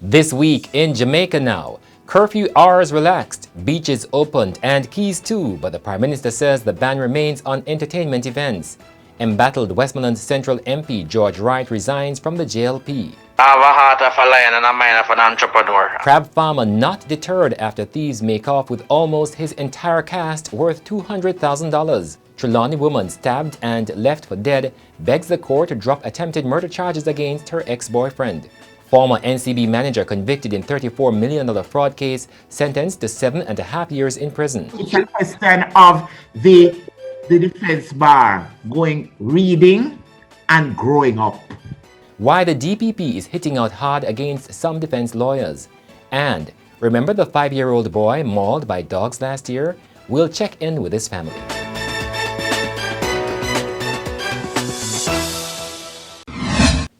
This week in Jamaica Now, curfew hours relaxed, beaches opened and keys too, but the Prime Minister says the ban remains on entertainment events. Embattled Westmoreland Central MP George Wright resigns from the JLP. I have a heart of a lion and a mind of an entrepreneur. Crab farmer not deterred after thieves make off with almost his entire cast worth $200,000. Trelawny woman stabbed and left for dead begs the court to drop attempted murder charges against her ex-boyfriend. Former NCB manager convicted in $34 million fraud case sentenced to 7.5 years in prison. It's a question of the defense bar reading and growing up. Why the DPP is hitting out hard against some defense lawyers. And remember the 5-year-old boy mauled by dogs last year? We'll check in with his family.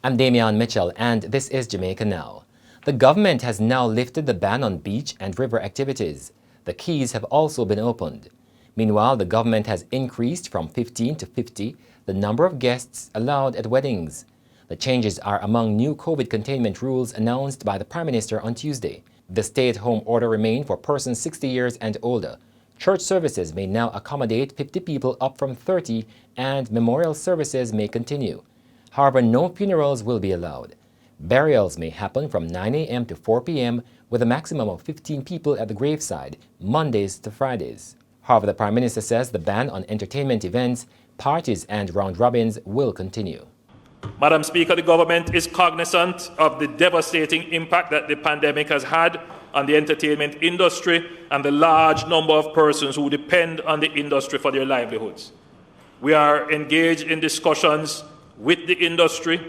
I'm DAMION Mitchell and this is Jamaica Now. The government has now lifted the ban on beach and river activities. The keys have also been opened. Meanwhile, the government has increased from 15 to 50 the number of guests allowed at weddings. The changes are among new COVID containment rules announced by the Prime Minister on Tuesday. The stay-at-home order remains for persons 60 years and older. Church services may now accommodate 50 people up from 30 and memorial services may continue. However, no funerals will be allowed. Burials may happen from 9 a.m. to 4 p.m. with a maximum of 15 people at the graveside, Mondays to Fridays. However, the Prime Minister says the ban on entertainment events, parties and round-robins will continue. Madam Speaker, the government is cognizant of the devastating impact that the pandemic has had on the entertainment industry and the large number of persons who depend on the industry for their livelihoods. We are engaged in discussions with the industry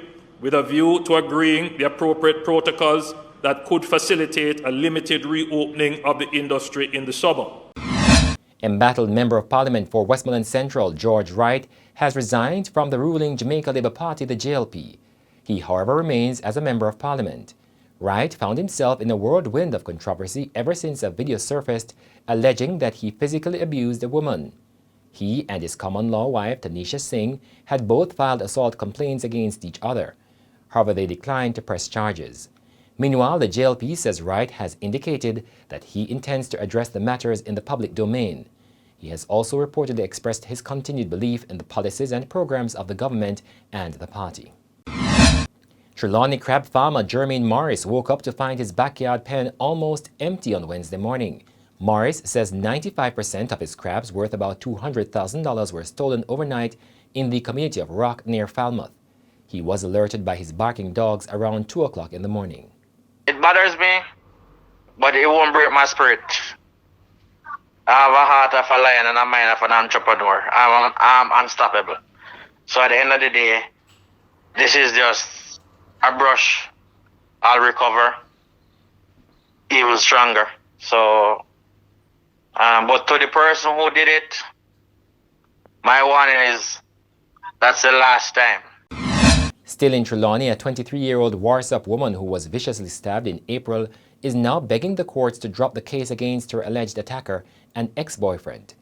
with a view to agreeing the appropriate protocols that could facilitate a limited reopening of the industry in the summer. Embattled Member of Parliament for Westmoreland Central, George Wright, has resigned from the ruling Jamaica Labour Party, the JLP. He, however, remains as a Member of Parliament. Wright found himself in a whirlwind of controversy ever since a video surfaced alleging that he physically abused a woman. He and his common-law wife, Tanisha Singh, had both filed assault complaints against each other. However, they declined to press charges. Meanwhile, the JLP says Wright has indicated that he intends to address the matters in the public domain. He has also reportedly expressed his continued belief in the policies and programs of the government and the party. Trelawny crab farmer Jermaine Morris woke up to find his backyard pen almost empty on Wednesday morning. Morris says 95% of his crabs, worth about $200,000, were stolen overnight in the community of Rock near Falmouth. He was alerted by his barking dogs around 2 o'clock in the morning. It bothers me, but it won't break my spirit. I have a heart of a lion and a mind of an entrepreneur. I'm unstoppable. So at the end of the day, this is just a brush. I'll recover even stronger. So, but to the person who did it, my warning is that's the last time. Still in Trelawny, a 23-year-old Warsop woman who was viciously stabbed in April is now begging the courts to drop the case against her alleged attacker, an ex-boyfriend.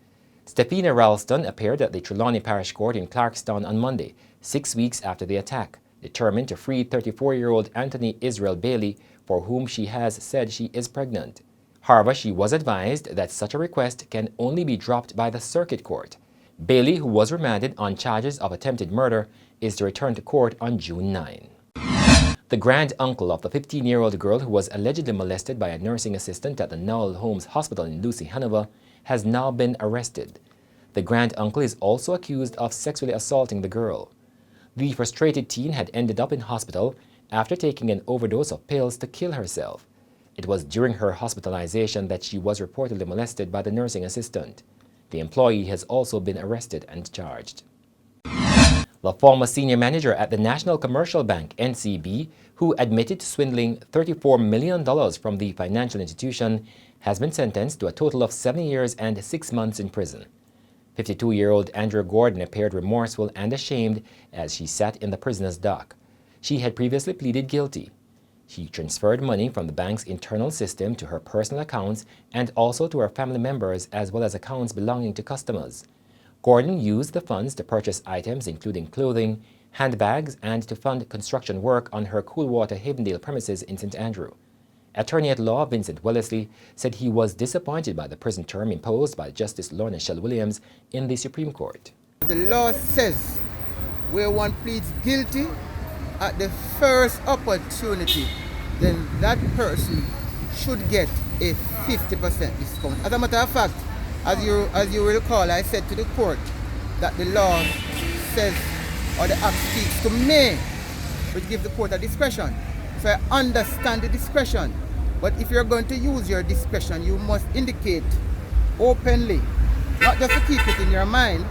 Stephina Ralston appeared at the Trelawny Parish Court in Clarkstown on Monday, 6 weeks after the attack, determined to free 34-year-old Anthony Israel Bailey, for whom she has said she is pregnant. However, she was advised that such a request can only be dropped by the Circuit Court. Bailey, who was remanded on charges of attempted murder, is to return to court on June 9. The grand-uncle of the 15-year-old girl who was allegedly molested by a nursing assistant at the Noel Holmes Hospital in Lucy, Hanover, has now been arrested. The grand-uncle is also accused of sexually assaulting the girl. The frustrated teen had ended up in hospital after taking an overdose of pills to kill herself. It was during her hospitalization that she was reportedly molested by the nursing assistant. The employee has also been arrested and charged. The former senior manager at the National Commercial Bank, NCB, who admitted to swindling $34 million from the financial institution, has been sentenced to a total of 7 years and 6 months in prison. 52-year-old Andrew Gordon appeared remorseful and ashamed as she sat in the prisoner's dock. She had previously pleaded guilty. She transferred money from the bank's internal system to her personal accounts and also to her family members, as well as accounts belonging to customers. Gordon used the funds to purchase items including clothing, handbags, and to fund construction work on her Coolwater Havendale premises in St. Andrew. Attorney at law Vincent Wellesley said he was disappointed by the prison term imposed by Justice Lorna Shell Williams in the Supreme Court. The law says where one pleads guilty at the first opportunity, then that person should get a 50% discount. As a matter of fact, as you will recall, I said to the court that the law says, or the act speaks to me, which gives the court a discretion. So I understand the discretion, but if you're going to use your discretion, you must indicate openly, not just to keep it in your mind,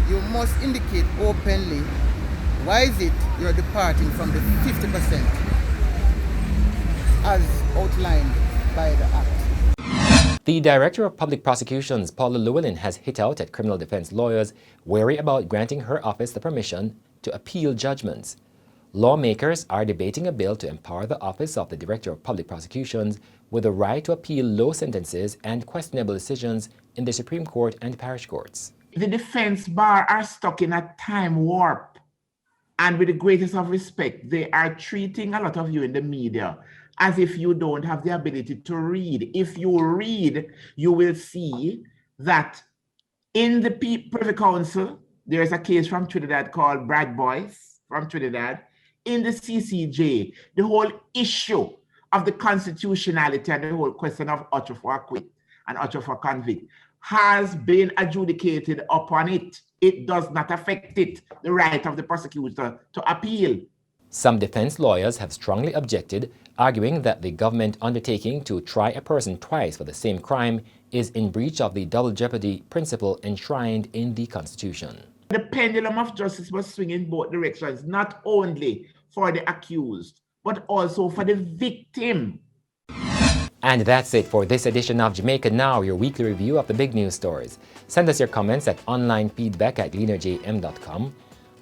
you must indicate openly why is it you're departing from the 50% as outlined by the Act. The Director of Public Prosecutions, PAULA LLEWELLYN, has hit out at criminal defense lawyers wary about granting her office the permission to appeal judgments. Lawmakers are debating a bill to empower the Office of the Director of Public Prosecutions with the right to appeal low sentences and questionable decisions in the Supreme Court and parish courts. The defense bar are stuck in a time warp. And with the greatest of respect, they are treating a lot of you in the media as if you don't have the ability to read. If you read, you will see that in the Privy Council, there is a case from Trinidad called Brad Boyce from Trinidad. In the CCJ, the whole issue of the constitutionality and the whole question of ought for acquit and ought for convict has been adjudicated upon it. It does not affect it, the right of the prosecutor to appeal. Some defense lawyers have strongly objected, arguing that the government undertaking to try a person twice for the same crime is in breach of the double jeopardy principle enshrined in the Constitution. The pendulum of justice must swing in both directions, not only for the accused, but also for the victim. And that's it for this edition of Jamaica Now, your weekly review of the big news stories. Send us your comments at onlinefeedback@gleanerjm.com.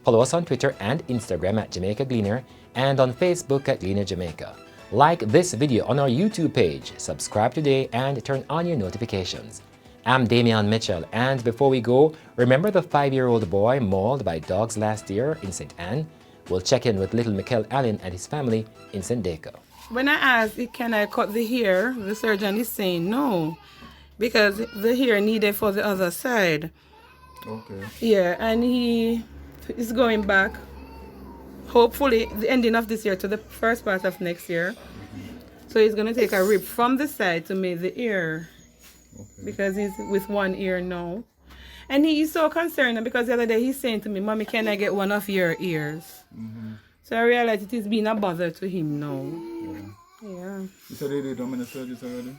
Follow us on Twitter and Instagram at Jamaica Gleaner and on Facebook at Gleaner Jamaica. Like this video on our YouTube page, subscribe today and turn on your notifications. I'm Damian Mitchell, and before we go, remember the 5-year-old boy mauled by dogs last year in St. Anne? We'll check in with little MICKELE and his family in St. Deco. When I asked, can I cut the hair, the surgeon is saying no, because the hair needed for the other side. Okay. Yeah, and he is going back, hopefully, the ending of this year to the first part of next year. So he's going to take a rib from the side to make the ear, because he's with one ear now. And he is so concerned because the other day he's saying to me, Mommy, can I get one of your ears? So I realized it is being a bother to him now. Yeah. You said they did how many surgeries already?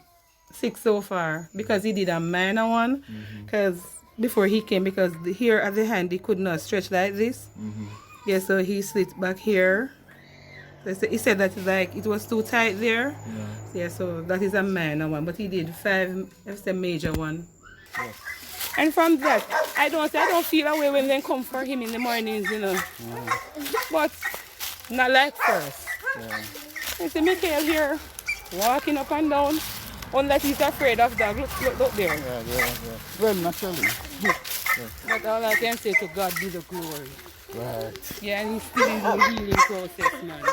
6 so far, because he did a minor one, because before he came, because the hair at the hand, he could not stretch like this. Yeah, so he slit back here. So he said that like it was too tight there. Yeah, so that is a minor one, but he did 5, that's a major one. And from that, I don't feel a way when they come for him in the mornings, you know. But not like first. You see MICKELE here, walking up and down, unless he's afraid of that. Look there. Yeah. Well, naturally. But all I can say, to God be the glory. Right. Yeah, and he's still in the healing process, man.